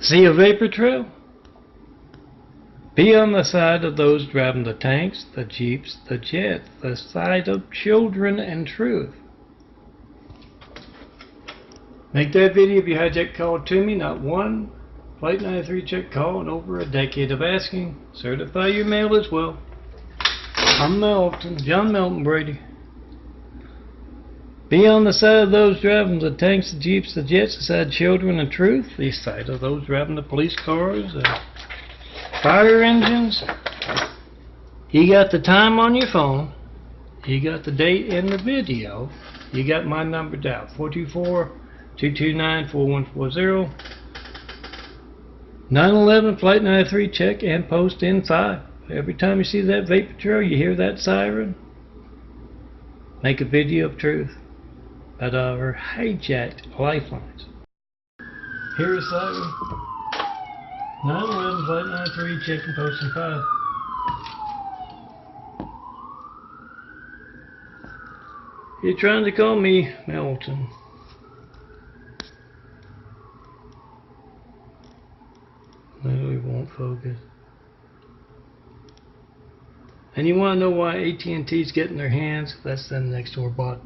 See a vapor trail? Be on the side of those driving the tanks, the jeeps, the jets, the side of children and truth. Make that video if you hijack call to me, not one Flight 93 check call in over a decade of asking. Certify your mail as well. I'm Melton, John Melton Brady. Be on the side of those driving the tanks, the jeeps, the jets, the side of children and truth. The side of those driving the police cars, fire engines. You got the time on your phone. You got the date in the video. You got my number down. 424-229-4140. 911 Flight 93 check and post inside. Every time you see that vapor trail, you hear that siren, make a video of truth about our hijacked lifelines. Here's siren. 911 Flight 93 check and post inside. You're trying to call me Melton. Literally won't focus. And you want to know why AT&T's getting their hands? That's them next door bought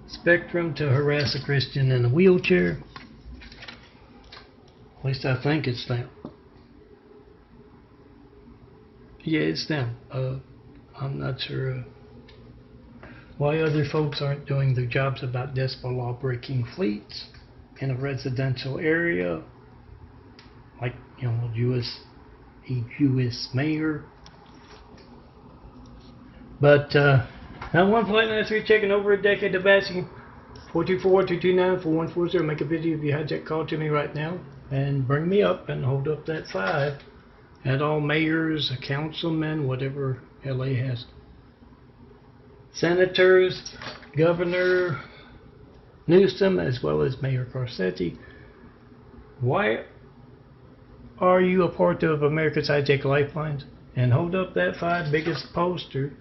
Spectrum to harass a Christian in a wheelchair. At least I think it's them. Yeah, it's them. I'm not sure why other folks aren't doing their jobs about decibel law breaking fleets in a residential area. Like, you know, a U.S. mayor. But, now one Flight 93 checking over a decade of asking. 424-229-4140. Make a video if you hijack call to me right now. And bring me up and hold up that 5. At all mayors, councilmen, whatever LA has. Senators, Governor Newsom, as well as Mayor Garcetti. Why are you a part of America's Hijack Lifelines? And hold up that 5 biggest poster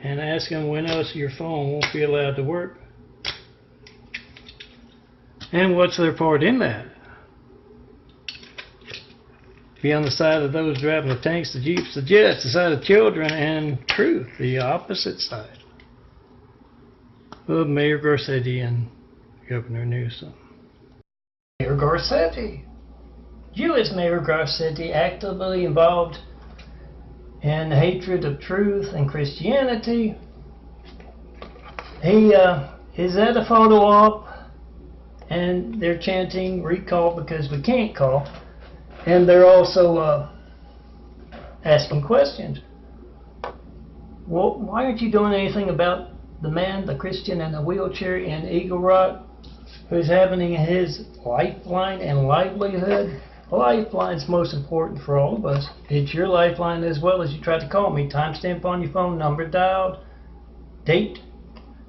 and ask them when else your phone won't be allowed to work. And what's their part in that? Be on the side of those driving the tanks, the jeeps, the jets, the side of children and truth, the opposite side of Mayor Garcetti and Governor Newsom. Mayor Garcetti. U.S. Mayor Garcetti actively involved in hatred of truth and Christianity. He is at a photo op and they're chanting recall because we can't call. And they're also asking questions. Well, why aren't you doing anything about the man, the Christian in the wheelchair in Eagle Rock, who's having his lifeline and livelihood? Lifeline's most important for all of us. It's your lifeline as well as you try to call me. Timestamp on your phone, number dialed, date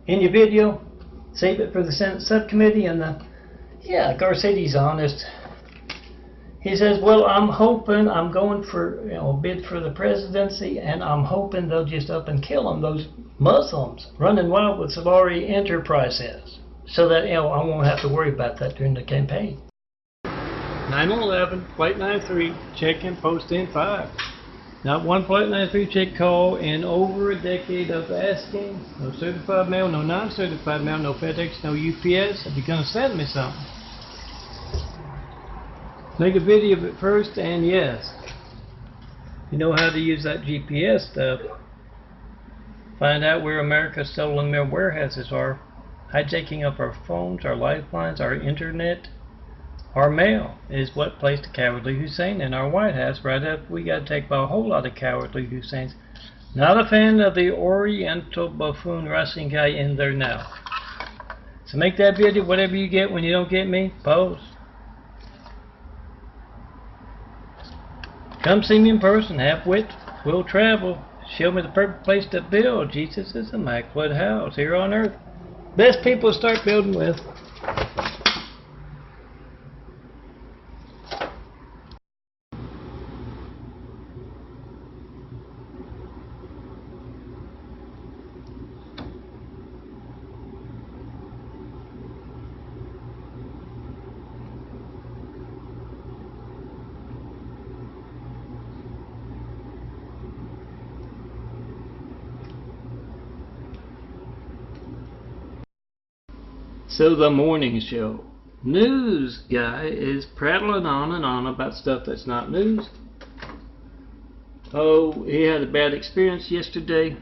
in your video. Save it for the Senate subcommittee. And yeah, Garcetti's honest. He says, well, I'm hoping I'm going for, bid for the presidency, and I'm hoping they'll just up and kill them, those Muslims running wild with Solari Enterprises, so that I won't have to worry about that during the campaign. 911 Flight 93 check and post in 5. Not one Flight 93 check call in over a decade of asking. No certified mail, no non-certified mail, no FedEx, no UPS. If you're going to send me something, make a video of it first, and yes, you know how to use that GPS stuff. Find out where America's stolen mail warehouses are, hijacking up our phones, our lifelines, our internet. Our mail is what placed a cowardly Hussein in our White House right after we got attacked by a whole lot of cowardly Husseins. Not a fan of the Oriental buffoon Russian guy in there now. So make that video, whatever you get when you don't get me, post. Come see me in person, have wit, we'll travel. Show me the perfect place to build. Jesus' immaculate house here on earth. Best people to start building with. So the morning show. News guy is prattling on and on about stuff that's not news. Oh, he had a bad experience yesterday.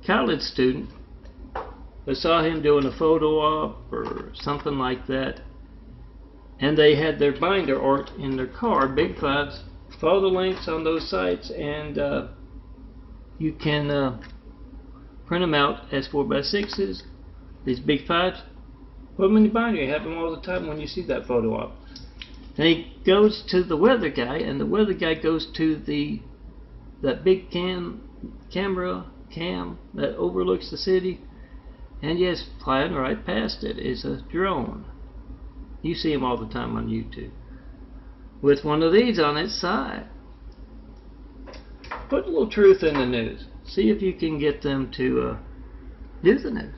College student. I saw him doing a photo op or something like that. And they had their binder art in their car, Big Fives. Follow the links on those sites and you can print them out as 4x6s. These Big Fives. Put them in your binder. You have them all the time when you see that photo op. And he goes to the weather guy, and the weather guy goes to that big camera that overlooks the city. And yes, flying right past it is a drone. You see them all the time on YouTube. With one of these on its side. Put a little truth in the news. See if you can get them to do the news.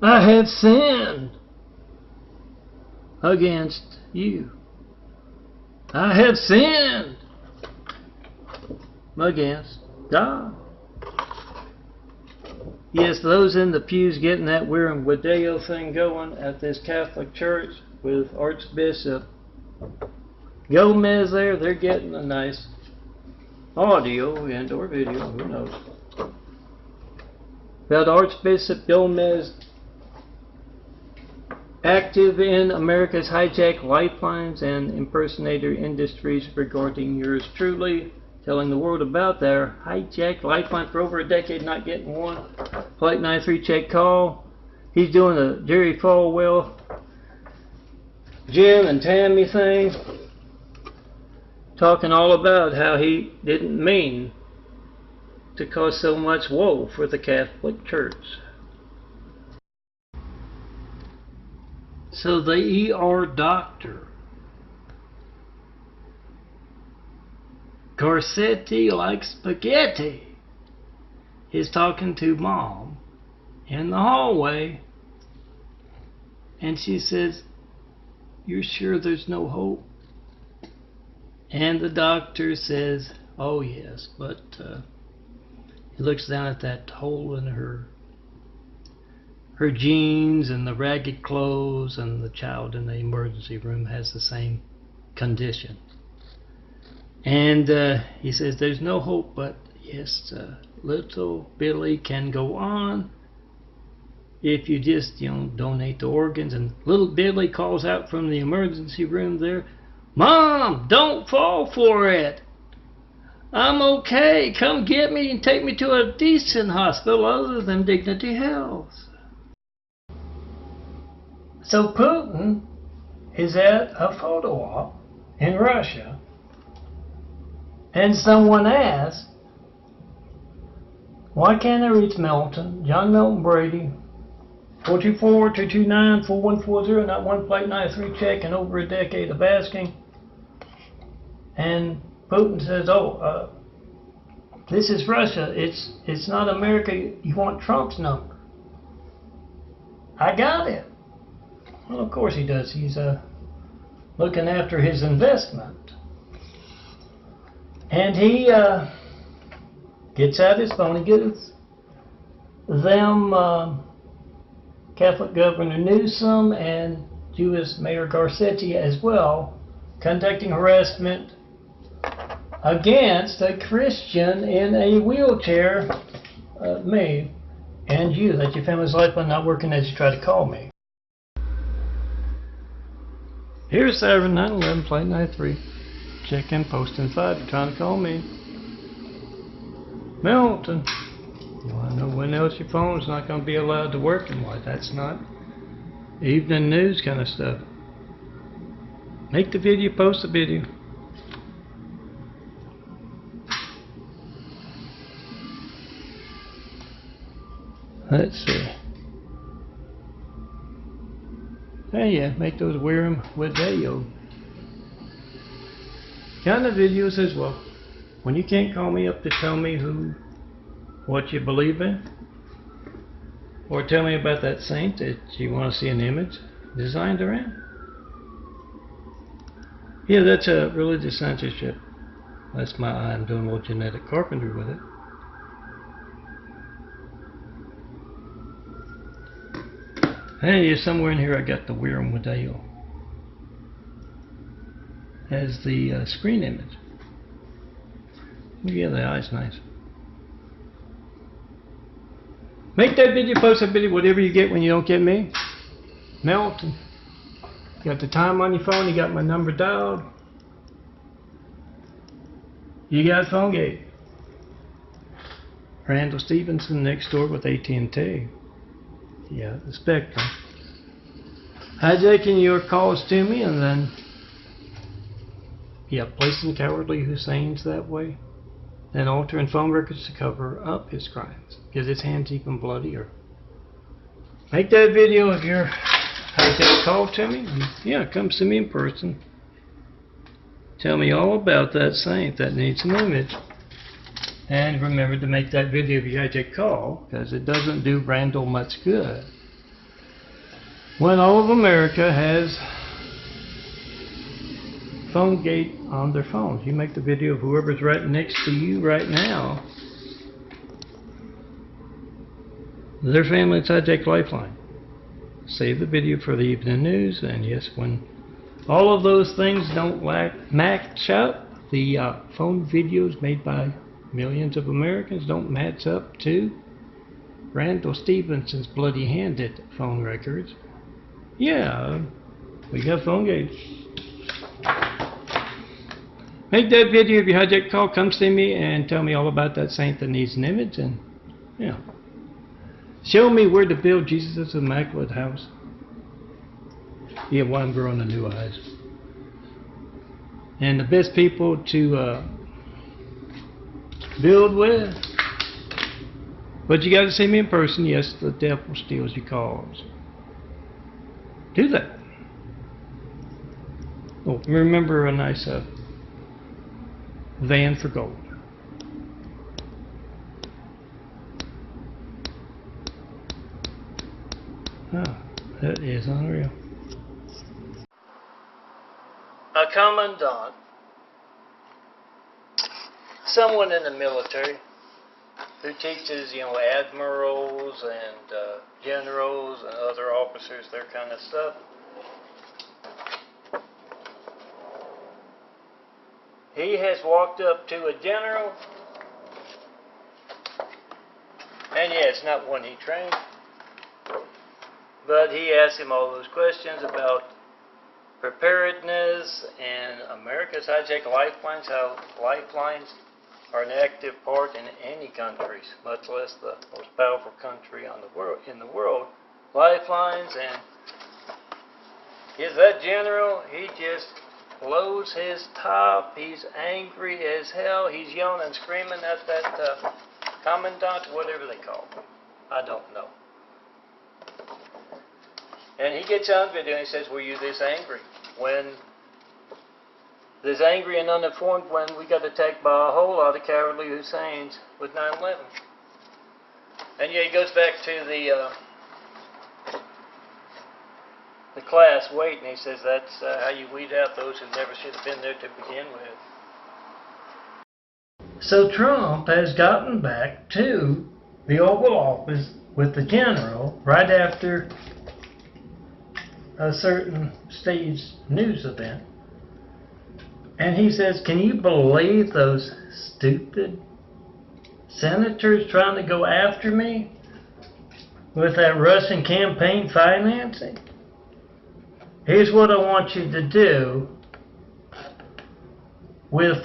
I have sinned against you. I have sinned against God. Yes, those in the pews getting that Wiram Wadeo thing going at this Catholic church with Archbishop Gomez there, they're getting a nice audio and or video, who knows. About Archbishop Gomez active in America's hijacked lifelines and impersonator industries regarding yours truly, telling the world about their hijacked lifeline for over a decade, not getting one Flight 93 check call. He's doing a Jerry Falwell, Jim and Tammy thing, talking all about how he didn't mean to cause so much woe for the Catholic Church. So the ER doctor, Garcetti like spaghetti, is talking to Mom in the hallway, and she says, "You're sure there's no hope?" And the doctor says, "Oh yes," but he looks down at that hole in her jeans and the ragged clothes, and the child in the emergency room has the same condition. And he says, "There's no hope, but yes, little Billy can go on if you just, donate the organs." And little Billy calls out from the emergency room there, "Mom, don't fall for it. I'm okay. Come get me and take me to a decent hospital other than Dignity Health." So Putin is at a photo op in Russia, and someone asked, "Why can't I reach Milton, John Milton Brady, 424-229-4140, not one Flight 93 check in over a decade of asking?" And Putin says, "This is Russia. It's not America. You want Trump's number." I got it. Well, of course he does. He's looking after his investment. And he gets out his phone and gives them Catholic Governor Newsom and Jewish Mayor Garcetti as well, conducting harassment against a Christian in a wheelchair, me, and you, that your family's lifeline not working as you try to call me. Here's Saturday 9/11 Flight 93. Check in, post in 5. You're trying to call me. Milton. You want to know when else your phone's not going to be allowed to work and why? That's not evening news kind of stuff. Make the video, post the video. Let's see. Hey, yeah, make those Wiram Wadeo kind of videos as well. When you can't call me up to tell me what you believe in, or tell me about that saint that you want to see an image designed around. Yeah, that's a religious censorship. That's I'm doing a little genetic carpentry with it. Hey, somewhere in here I got the Wierem Wadale as the screen image. Yeah, the eye's nice. Make that video, post that video, whatever you get when you don't get me. Melton. You got the time on your phone, you got my number dialed. You got PhoneGate. Randall Stevenson next door with AT&T. Yeah, the Spectrum. Hijacking your calls to me and then placing cowardly Hussein's that way. And altering phone records to cover up his crimes. Get his hands even bloodier. Make that video of your hijack call to me. Yeah, come see me in person. Tell me all about that saint that needs an image. And remember to make that video of your hijack call, because it doesn't do Randall much good when all of America has PhoneGate on their phones. You make the video of whoever's right next to you right now. Their family's hijacked Lifeline. Save the video for the evening news, and yes, when all of those things don't match up, the phone videos made by millions of Americans don't match up to Randall Stevenson's bloody-handed phone records. Yeah, we got PhoneGate. Make that video of your hijack call, come see me and tell me all about that saint that needs an image, and show me where to build Jesus' Immaculate House. Yeah, while I'm growing the new eyes. And the best people to build with. But you got to see me in person. Yes, the devil steals your calls. Do that. Oh, remember a nice van for gold. Oh, that is unreal. A commandant, someone in the military who teaches, admirals and generals and other officers, their kind of stuff. He has walked up to a general, and yeah, it's not one he trained, but he asked him all those questions about preparedness and America's hijacked lifelines, how lifelines are an active part in any countries, much less the most powerful country in the world. Lifelines, and is that general, he just blows his top. He's angry as hell. He's yelling and screaming at that commandant, whatever they call him. I don't know. And he gets on video and he says, were you this angry? This angry and uninformed when we got attacked by a whole lot of cowardly Husseins with 9/11. And yeah, he goes back to the class weight, and he says that's how you weed out those who never should have been there to begin with. So Trump has gotten back to the Oval Office with the general right after a certain staged news event. And he says, can you believe those stupid senators trying to go after me with that Russian campaign financing? Here's what I want you to do with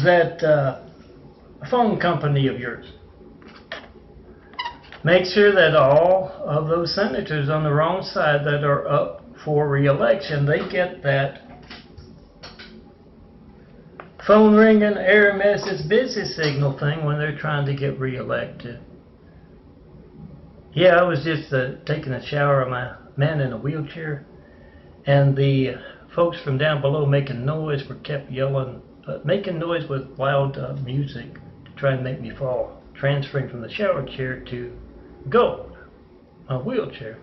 that phone company of yours. Make sure that all of those senators on the wrong side that are up for re-election, they get that phone ringing error message busy signal thing when they're trying to get re-elected. Yeah, I was just taking a shower of my man in a wheelchair, and the folks from down below making noise kept yelling, making noise with loud music to try and make me fall, transferring from the shower chair to gold, my wheelchair.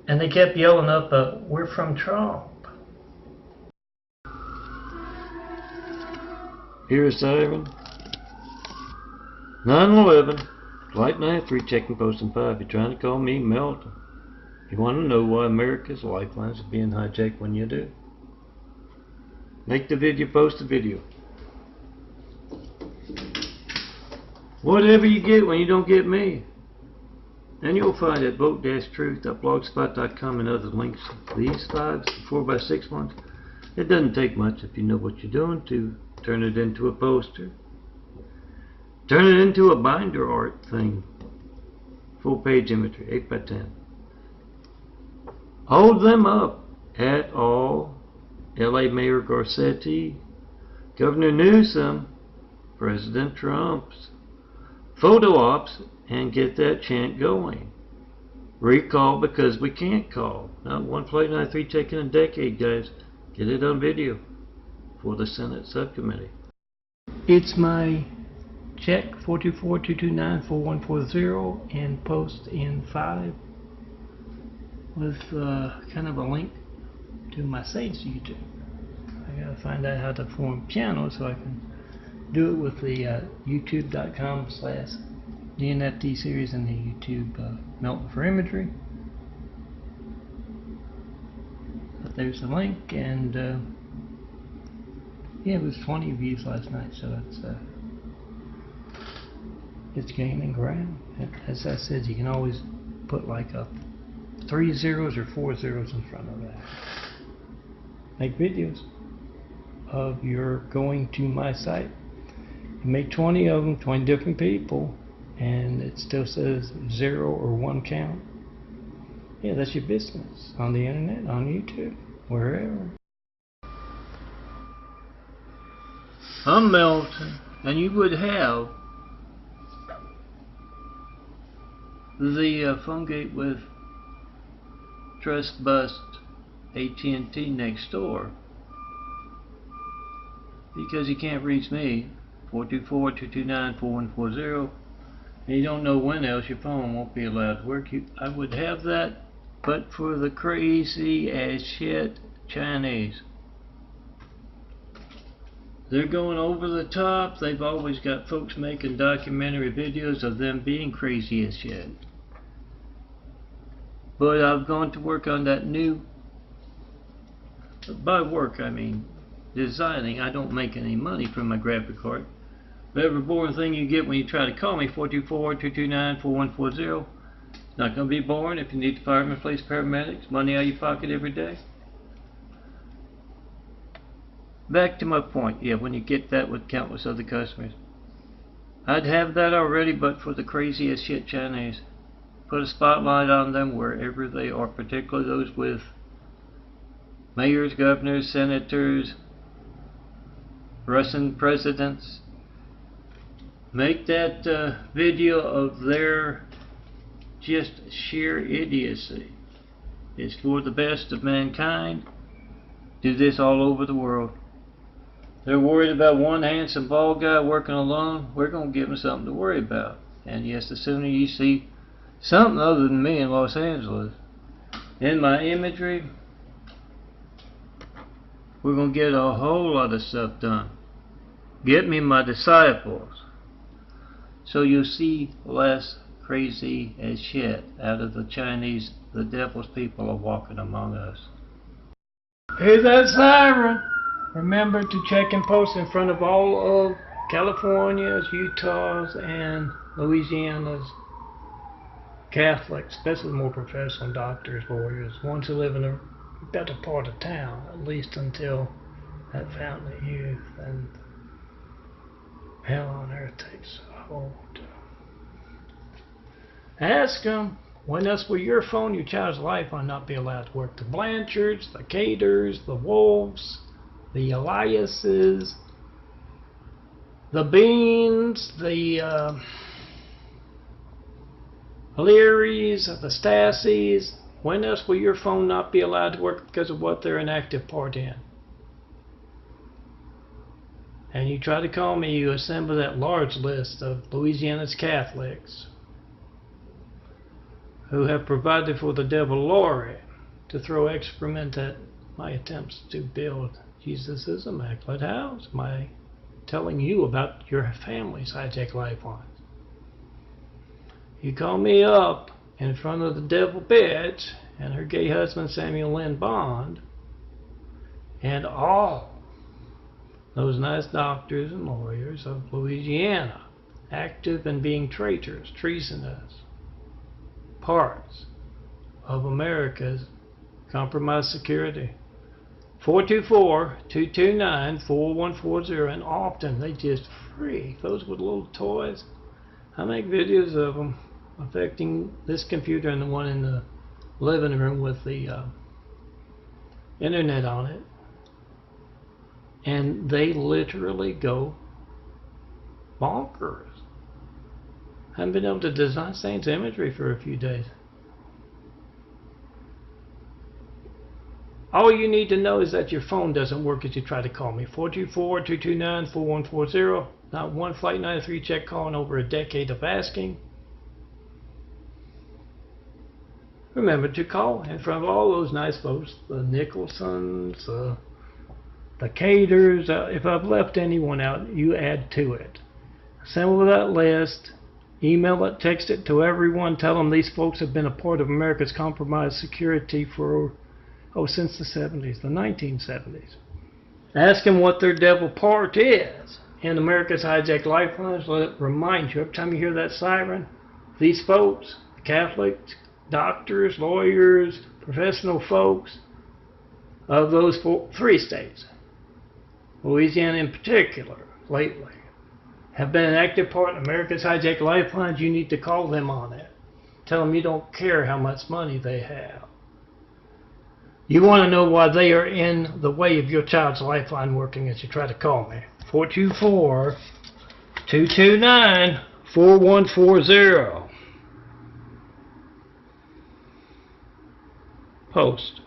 And they kept yelling up, we're from Trump. Here's Simon. 9/11, Flight 93, checking posting 5. You're trying to call me, Melton. You want to know why America's lifelines are being hijacked when you do? Make the video, post the video. Whatever you get when you don't get me. And you'll find at vote-truth.blogspot.com and other links. These 5s, the 4x6 ones, it doesn't take much if you know what you're doing to turn it into a poster. Turn it into a binder art thing. Full page imagery, 8x10. Hold them up at all. LA Mayor Garcetti, Governor Newsom, President Trump's photo ops, and get that chant going. Recall because we can't call. Not one Flight 93 taking a decade, guys. Get it on video for the Senate subcommittee. It's my check 424-229-4140 and post in 5 with kind of a link to my Sage YouTube. I gotta find out how to form piano so I can do it with the youtube.com/DNFT series and the YouTube Melton for Imagery. But there's the link, and yeah, it was 20 views last night, so it's gaining ground. As I said, you can always put like 3 zeros or 4 zeros in front of that. Make videos of your going to my site. You make 20 of them, 20 different people, and it still says 0 or 1 count. Yeah, that's your business on the internet, on YouTube, wherever. I'm Melton, and you would have the phone gate with Trust Bust AT&T next door, because you can't reach me 424-229-4140, and you don't know when else your phone won't be allowed to work. I would have that, but for the crazy as shit Chinese. They're going over the top. They've always got folks making documentary videos of them being crazy as shit. But I've gone to work on that new, by work I mean designing. I don't make any money from my graphic card. But every boring thing you get when you try to call me, 424-229-4140, it's not going to be boring if you need firemen, police, paramedics, money out of your pocket every day. Back to my point, yeah, when you get that with countless other customers. I'd have that already, but for the crazy as shit Chinese. Put a spotlight on them wherever they are, particularly those with mayors, governors, senators, Russian presidents. Make that video of their just sheer idiocy. It's for the best of mankind. Do this all over the world. They're worried about one handsome bald guy working alone. We're going to give them something to worry about. And yes, the sooner you see something other than me in Los Angeles in my imagery, we're going to get a whole lot of stuff done. Get me my disciples, so you'll see less crazy as shit out of the Chinese. The devil's people are walking among us. Hear that siren? Remember to check and post in front of all of California's, Utah's, and Louisiana's Catholics, especially more professional doctors, lawyers, ones who live in a better part of town, at least until that fountain of youth and hell on earth takes hold. Ask them, when else will your phone, your child's lifeline, not be allowed to work? The Blanchards, the Caters, the Wolves, the Eliases, the Beans, the Learys, the Stassies. When else will your phone not be allowed to work because of what they're an active part in? And you try to call me, you assemble that large list of Louisiana's Catholics who have provided for the devil Lori to throw excrement at my attempts to build Jesus' Immaculate House, my telling you about your family's high-tech lifelines. You call me up in front of the devil bitch and her gay husband Samuel Lynn Bond and all those nice doctors and lawyers of Louisiana, active in being traitors, treasonous parts of America's compromised security. 424-229-4140, and often they just freak. Those with little toys. I make videos of them affecting this computer and the one in the living room with the internet on it. And they literally go bonkers. I haven't been able to design Saints imagery for a few days. All you need to know is that your phone doesn't work as you try to call me. 424-229-4140. Not one Flight 93 check call in over a decade of asking. Remember to call in front of all those nice folks, the Nicholsons, the Caters. If I've left anyone out, you add to it. Assemble that list, email it, text it to everyone. Tell them these folks have been a part of America's compromised security for, since the 70s, the 1970s. Ask them what their devil part is in America's hijacked lifelines. Let it remind you every time you hear that siren, these folks, Catholics, doctors, lawyers, professional folks of those three states, Louisiana in particular, lately, have been an active part in America's hijacked lifelines. You need to call them on it. Tell them you don't care how much money they have. You want to know why they are in the way of your child's lifeline working as you try to call me. 424-229-4140. Post.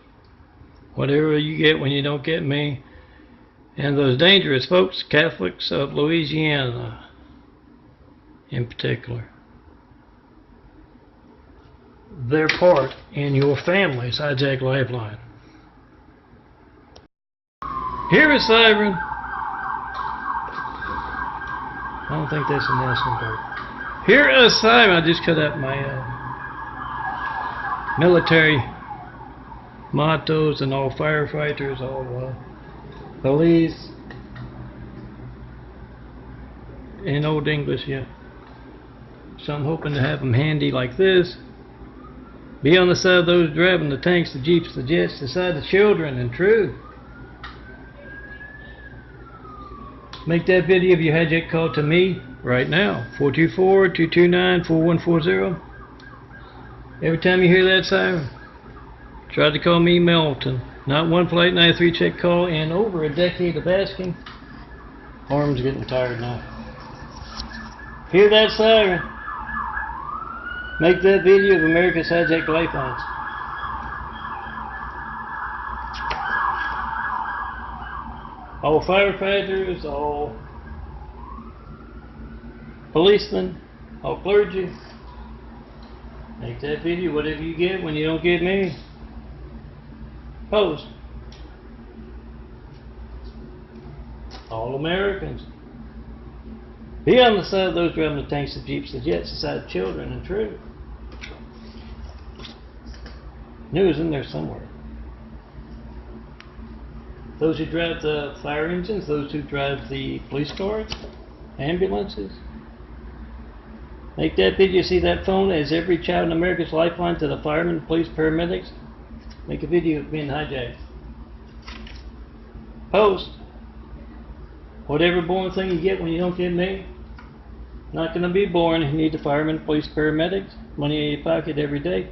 Whatever you get when you don't get me. And those dangerous folks, Catholics of Louisiana in particular. Their part in your family's hijacked lifeline. Hear a siren. I don't think that's a national park. Hear a siren. I just cut out my military mottos and all firefighters, all police in Old English, yeah. So I'm hoping to have them handy like this. Be on the side of those driving the tanks, the jeeps, the jets, the side of the children and true. Make that video of your hijack call to me right now. 424-229-4140. Every time you hear that siren, try to call me Melton. Not one Flight 93 check call in over a decade of asking. Arm's getting tired now. Hear that siren. Make that video of America's hijacked lifelines. All firefighters, all policemen, all clergy. Make that video, whatever you get when you don't get me. Post. All Americans. Be on the side of those driving the tanks, the jeeps, the jets, the side of children and true. News in there somewhere. Those who drive the fire engines, those who drive the police cars, ambulances. Make that video, see that phone as every child in America's lifeline to the firemen, police, paramedics. Make a video of being hijacked. Post. Whatever boring thing you get when you don't get me. Not going to be boring. You need the firemen, police, paramedics. Money in your pocket every day.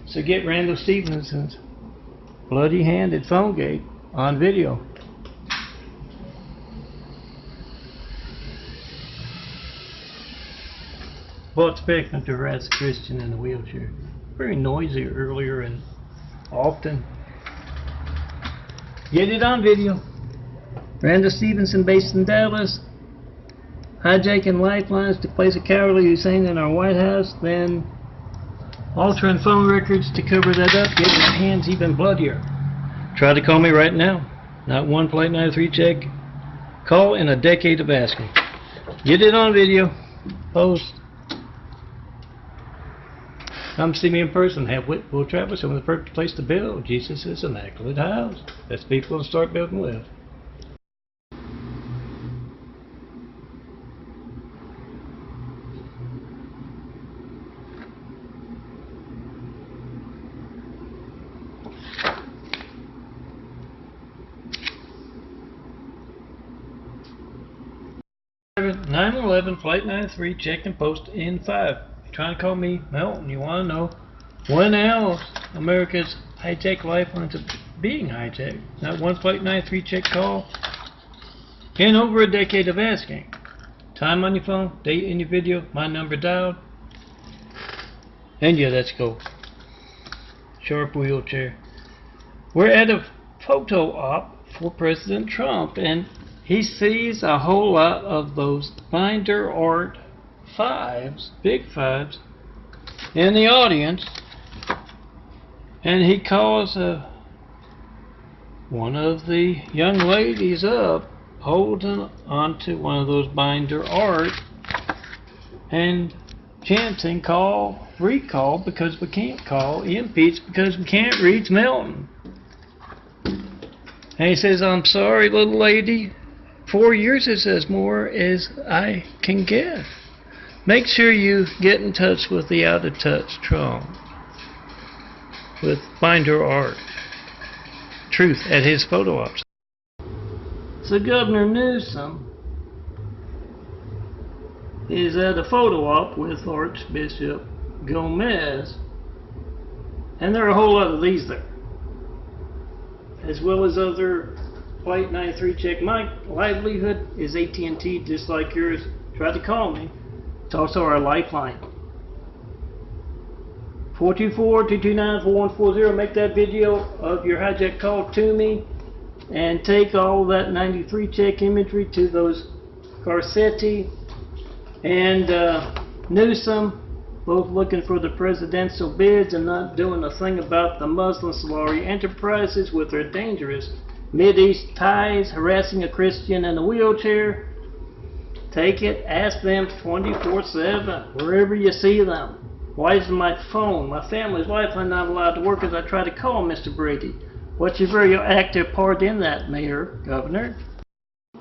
So get Randall Stevenson's bloody-handed phone gate on video. Well, expecting to harass a Christian in a wheelchair. Very noisy earlier and often. Get it on video. Randall Stevenson, based in Dallas, hijacking lifelines to place a cowardly Hussein in our White House, then altering phone records to cover that up, getting our hands even bloodier. Try to call me right now. Not one Flight 93 check call in a decade of asking. Get it on video. Post. Come see me in person. Have Whitfield Travel show me the perfect place to build. Jesus' immaculate house. Let's people start building with. Nine 11 Flight 93, check and post in 5. You're trying to call me Melton. You want to know when else America's high-tech lifelines are being hijacked? Not one Flight 93 check call in over a decade of asking. Time on your phone, date in your video, my number dialed. And yeah, let's go. Sharp wheelchair. We're at a photo op for President Trump, and he sees a whole lot of those binder art fives, big fives, in the audience, and he calls one of the young ladies up holding onto one of those binder art and chanting, call, recall, because we can't call, impeach because we can't reach Melton. And he says, I'm sorry, little lady, 4 years is as more as I can get. Make sure you get in touch with the Out of Touch Trump with binder art. Truth at his photo ops. So Governor Newsom is at a photo op with Archbishop Gomez, and there are a whole lot of these there, as well as other Flight 93 check. My livelihood is AT&T, just like yours. Try to call me. It's also our lifeline. 424-229-4140. Make that video of your hijack call to me, and take all that 93 check imagery to those Garcetti and Newsom, both looking for the presidential bids and not doing a thing about the Muslim Solari Enterprises with their dangerous Mideast ties, harassing a Christian in a wheelchair. Take it, ask them 24/7, wherever you see them. Why is my phone, my family's lifeline, not allowed to work as I try to call Mr. Brady? What's your very active part in that, Mayor, Governor?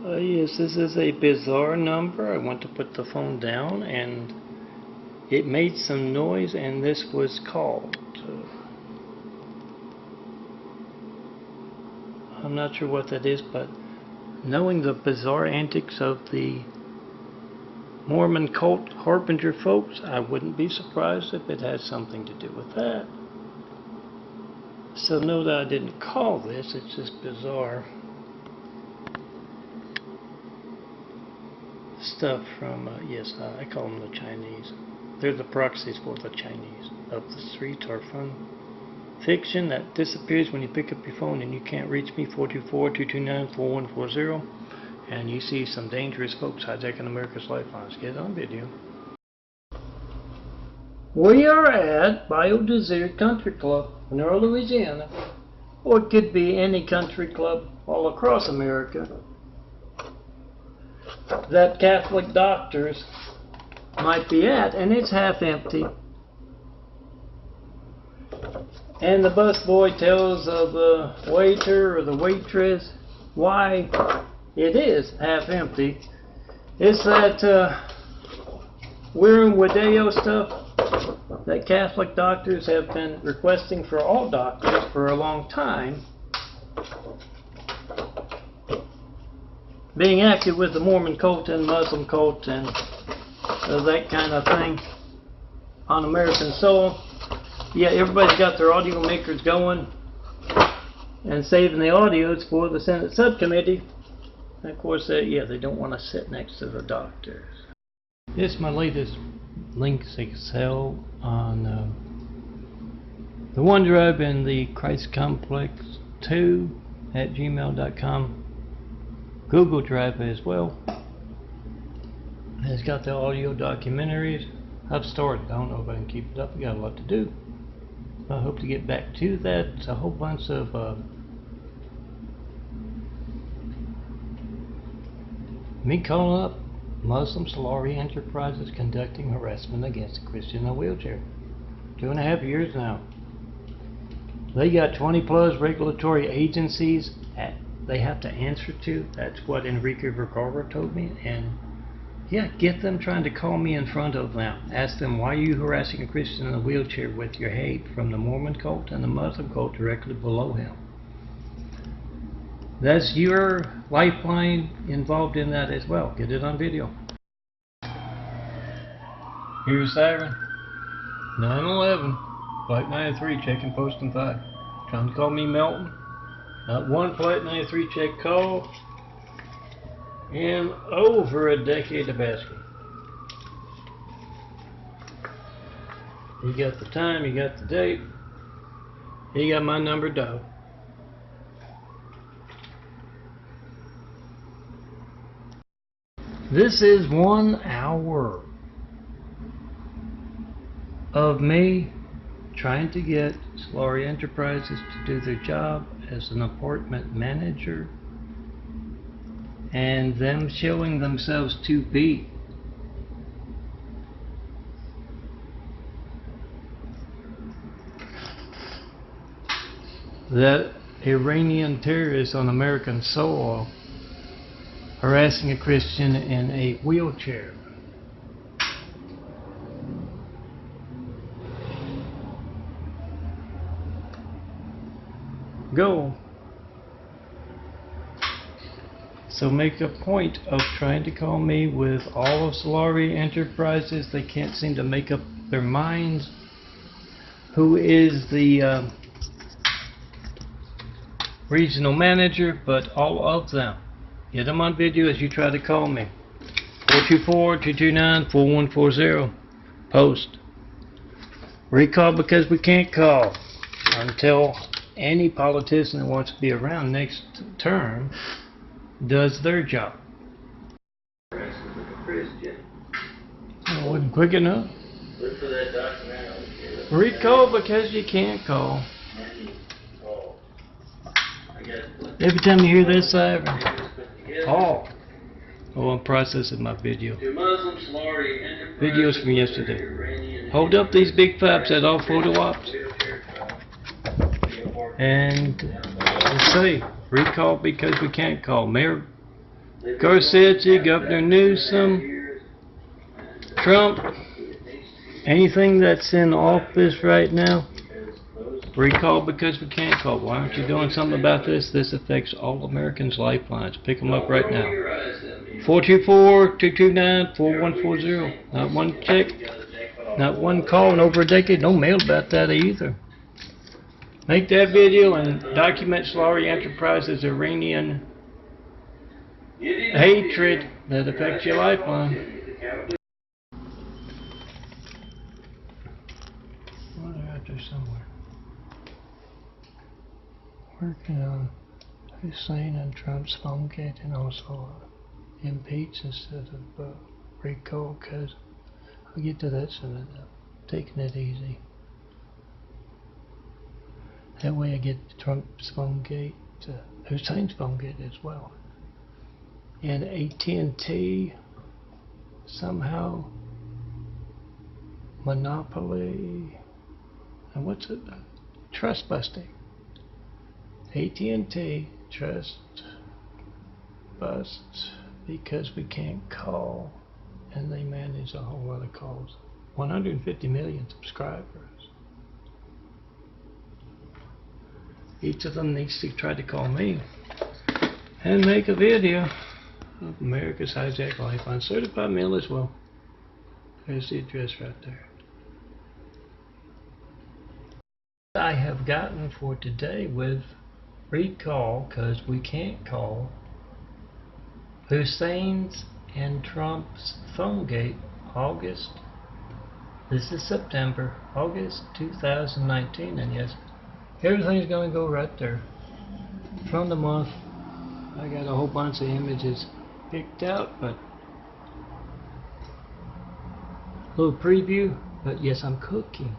Yes, this is a bizarre number. I went to put the phone down and it made some noise, and this was called. I'm not sure what that is, but knowing the bizarre antics of the Mormon cult harbinger folks, I wouldn't be surprised if it has something to do with that. So know that I didn't call this, it's just bizarre stuff from, I call them the Chinese. They're the proxies for the Chinese. Up the streets are fun fiction that disappears when you pick up your phone and you can't reach me. 424-229-4140. And you see some dangerous folks hijacking America's lifelines. Get it on video. We are at Bayou Desert Country Club, Monroe, Louisiana. Or it could be any country club all across America that Catholic doctors might be at, and it's half empty. And the busboy tells the waiter or the waitress why it is half empty. It's that Wirum Wadeo stuff that Catholic doctors have been requesting for all doctors for a long time. Being active with the Mormon cult and Muslim cult and that kind of thing on American soil. Yeah, everybody's got their audio makers going and saving the audios for the Senate subcommittee. And of course, they don't want to sit next to the doctors. This is my latest links Excel on the OneDrive and the Christ Complex 2 at gmail.com. Google Drive as well. It's got the audio documentaries. I've started. I don't know if I can keep it up. I got a lot to do. I hope to get back to that. It's a whole bunch of me calling up Muslim Solari Enterprises conducting harassment against a Christian in a wheelchair. 2.5 years now. They got 20 plus regulatory agencies that they have to answer to. That's what Enrique Vergara told me. And yeah, get them trying to call me in front of them. Ask them, why are you harassing a Christian in a wheelchair with your hate from the Mormon cult and the Muslim cult directly below him? That's your lifeline involved in that as well. Get it on video. Here's Siren. 911. Flight 93 checking post and 5. Trying to call me Melton. Not one Flight 93 check call in over a decade of asking. You got the time, you got the date, you got my number dialed. This is 1 hour of me trying to get Solari Enterprises to do their job as an apartment manager, and them showing themselves to be that Iranian terrorists on American soil harassing a Christian in a wheelchair. Go. So make a point of trying to call me with all of Solari Enterprises. They can't seem to make up their minds who is the regional manager, but all of them. Get them on video as you try to call me. 424-229-4140. Post. Recall because we can't call until any politician that wants to be around next term does their job. It wasn't quick enough. Recall because you can't call. Every time you hear this siren, call. Oh, I'm processing my video. Videos from yesterday. Hold up these big flaps at all photo ops. And let's see, recall because we can't call. Mayor Garcetti, Governor Newsom, Trump, anything that's in office right now, recall because we can't call. Why aren't you doing something about this? This affects all Americans' lifelines. Pick them up right now. 424-229-4140. Not one check, not one call in over a decade. No mail about that either. Make that video and document Solari Enterprises' Iranian hatred that affects your lifeline. What are out there somewhere? Working on Hussein and Trump's phone gate and also impeach instead of recall, because I'll get to that soon enough. Taking it easy. That way I get Trump's phone gate, Hussein's phone gate as well. And AT&T somehow monopoly, and what's it? Trust busting. AT&T trust bust because we can't call, and they manage a whole lot of calls. 150 million subscribers. Each of them needs to try to call me and make a video of America's hijacked lifeline. Certified mail as well. There's the address right there. I have gotten for today with recall because we can't call Hussein's and Trump's phone gate August. This is September, August 2019, and yes, everything's going to go right there. From the month, I got a whole bunch of images picked out, but a little preview, but yes, I'm cooking.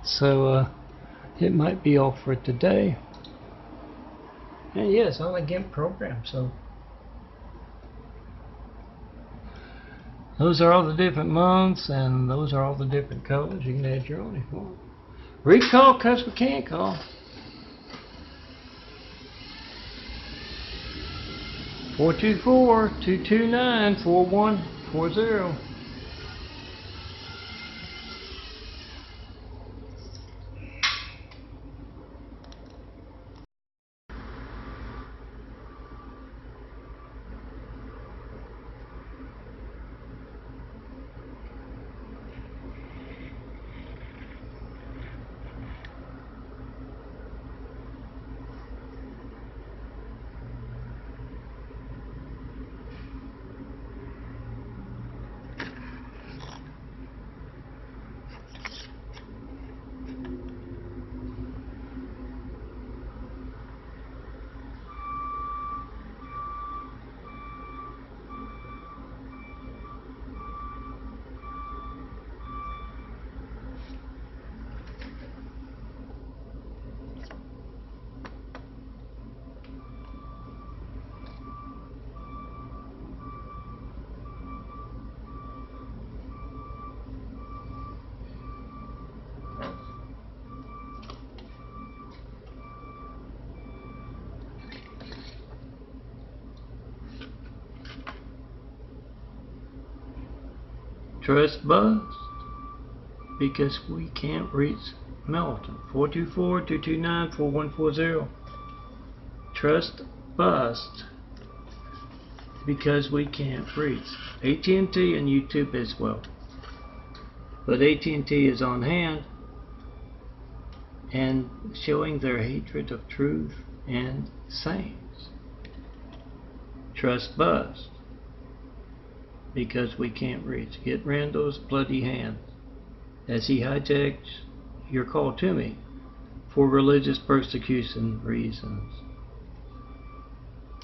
So, it might be all for today. And yes, on a GIMP program, so Those are all the different months, and those are all the different colors. You can add your own if you want. Recall because we can't call. 424-229-4140. Trust bust because we can't reach Melton. 424-229-4140. Trust bust because we can't reach AT&T and YouTube as well. But AT&T is on hand and showing their hatred of truth and saints. Trust bust because we can't reach. Get Randall's bloody hands as he hijacks your call to me for religious persecution reasons.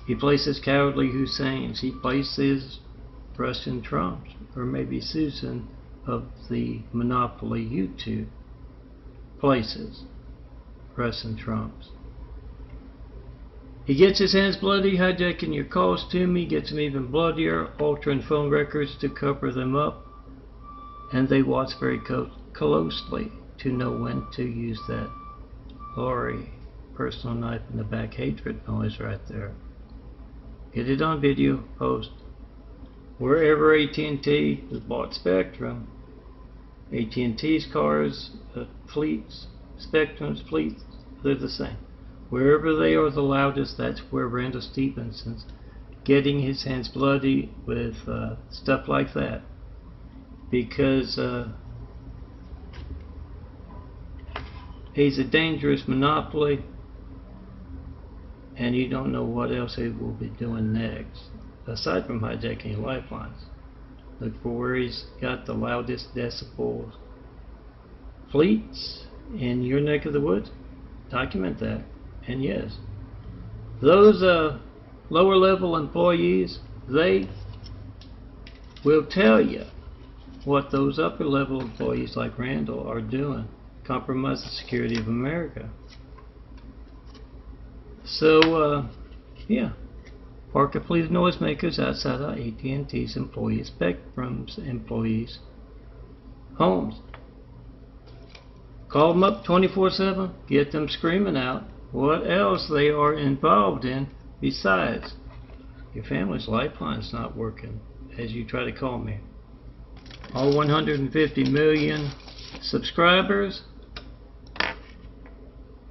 He places cowardly Husseins. He places Russian Trumps, or maybe Susan of the Monopoly YouTube places Russian Trumps. He gets his hands bloody, hijacking your calls to me, gets them even bloodier, altering phone records to cover them up, and they watch very closely to know when to use that Lori personal knife in the back hatred noise right there. Get it on video, post. Wherever AT&T has bought Spectrum, AT&T's cars, fleets, Spectrum's fleets, they're the same. Wherever they are the loudest, that's where Randall Stephenson's getting his hands bloody with stuff like that. Because he's a dangerous monopoly, and you don't know what else he will be doing next, aside from hijacking lifelines. Look for where he's got the loudest decibels. Fleets in your neck of the woods, document that. And yes, those lower level employees, they will tell you what those upper level employees like Randall are doing, compromise the security of America. So, yeah, park and fleet noisemakers outside of AT&T's employees, Spectrum's employees' homes. Call them up 24/7, get them screaming out what else they are involved in besides your family's lifeline's not working as you try to call me. All 150 million subscribers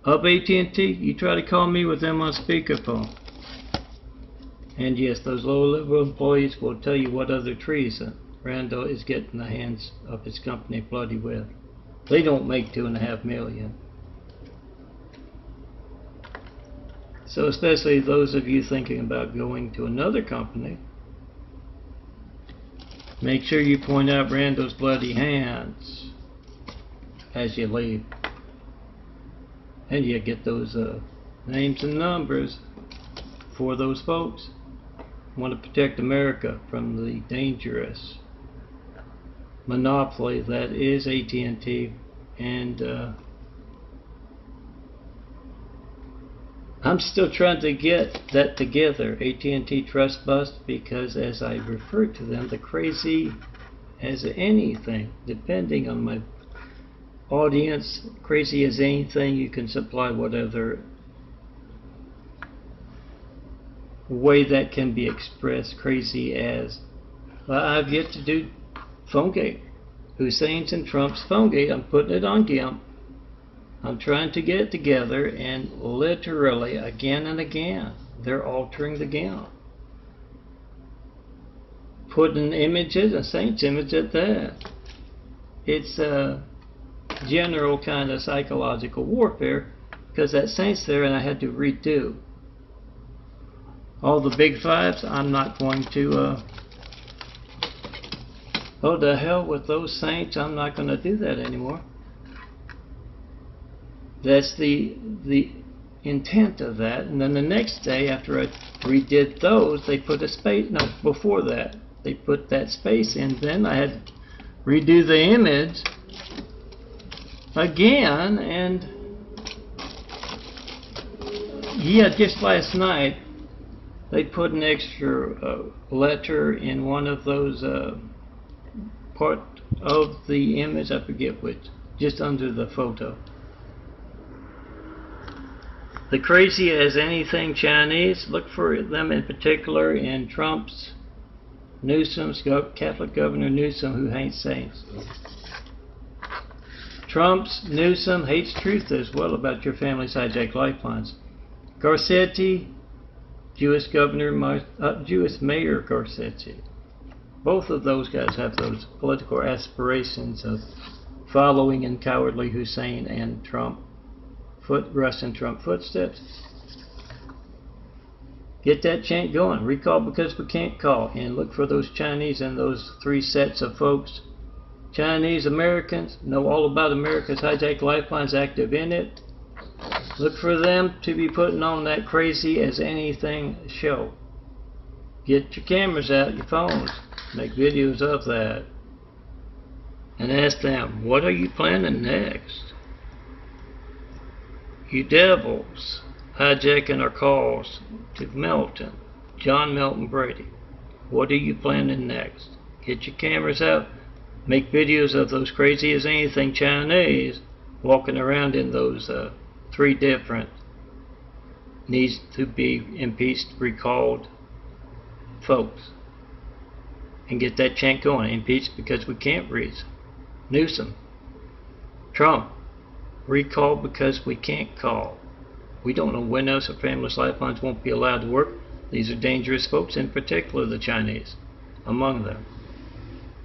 of AT&T, you try to call me with them on speakerphone. And yes, those lower level employees will tell you what other treason Randall is getting the hands of his company bloody with. They don't make 2.5 million. So especially those of you thinking about going to another company, make sure you point out Randall's bloody hands as you leave. And you get those names and numbers for those folks. Want to protect America from the dangerous monopoly that is AT&T, and I'm still trying to get that together, AT&T Trust Bust, because as I referred to them, the crazy as anything, depending on my audience. Crazy as anything, you can supply whatever way that can be expressed. Crazy as, well, I've yet to do PhoneGate. Hussein's and Trump's PhoneGate. I'm putting it on GIMP. I'm trying to get it together, and literally again and again they're altering the GIMP, putting images, a Saints image at that. It's a general kind of psychological warfare, because that Saints there, and I had to redo all the big fives. I'm not going to oh, the hell with those Saints. I'm not going to do that anymore. That's the intent of that. And then the next day, after I redid those, they put a space. No, before that, they put that space in. Then I had to redo the image again. And yeah, just last night, they put an extra letter in one of those part of the image. I forget which, just under the photo. The crazy as anything Chinese, look for them in particular in Trump's, Newsom's, Catholic Governor Newsom, who hates saints. Trump's, Newsom hates truth as well about your family's hijacked lifelines. Garcetti, Jewish Mayor Garcetti. Both of those guys have those political aspirations of following in cowardly Hussein and Trump. Russian Trump footsteps. Get that chant going. Recall because we can't call. And look for those Chinese and those three sets of folks. Chinese Americans know all about America's hijacked lifelines, active in it. Look for them to be putting on that crazy as anything show. Get your cameras out, your phones. Make videos of that. And ask them, what are you planning next? You devils, hijacking our calls to Melton, John Melton Brady. What are you planning next? Get your cameras out. Make videos of those crazy as anything Chinese walking around in those three different needs to be impeached, recalled folks. And get that chant going. Impeached because we can't reason. Newsom, Trump. Recall because we can't call. We don't know when else our family's lifelines won't be allowed to work. These are dangerous folks, in particular the Chinese among them.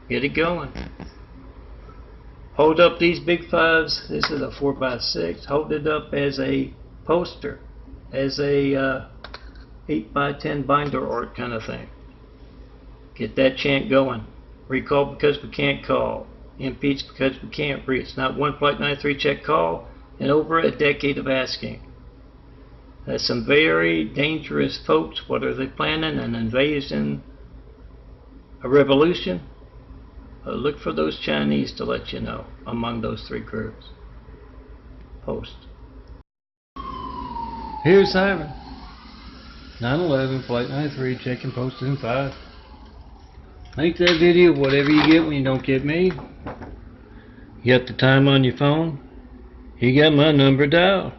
Get it going. Hold up these big fives. This is a 4x6. Hold it up as a poster, as a 8x10 binder art kind of thing. Get that chant going. Recall because we can't call. Impeached because we can't reach. Not one Flight 93 check call in over a decade of asking. That's some very dangerous folks. What are they planning? An invasion? A revolution? Look for those Chinese to let you know among those three groups. Post. Here's Siren. 9/11 Flight 93 checking posted in 5. Make that video whatever you get when you don't get me. You got the time on your phone? You got my number dialed.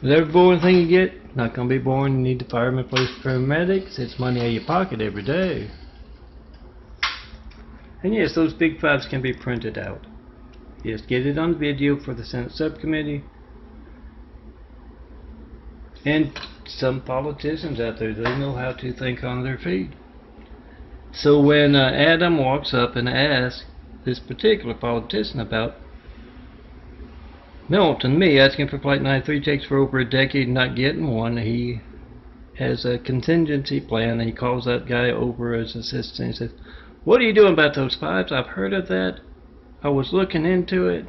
Is every boring thing you get? Not gonna be boring. You need the fireman, police, paramedics. It's money out of your pocket every day. And yes, those big fives can be printed out. Just get it on video for the Senate subcommittee. And some politicians out there, they know how to think on their feet. So when Adam walks up and asks this particular politician about Melton, me asking for Flight 93 checks for over a decade and not getting one, he has a contingency plan, and he calls that guy over as assistant and says, what are you doing about those fives? I've heard of that. I was looking into it.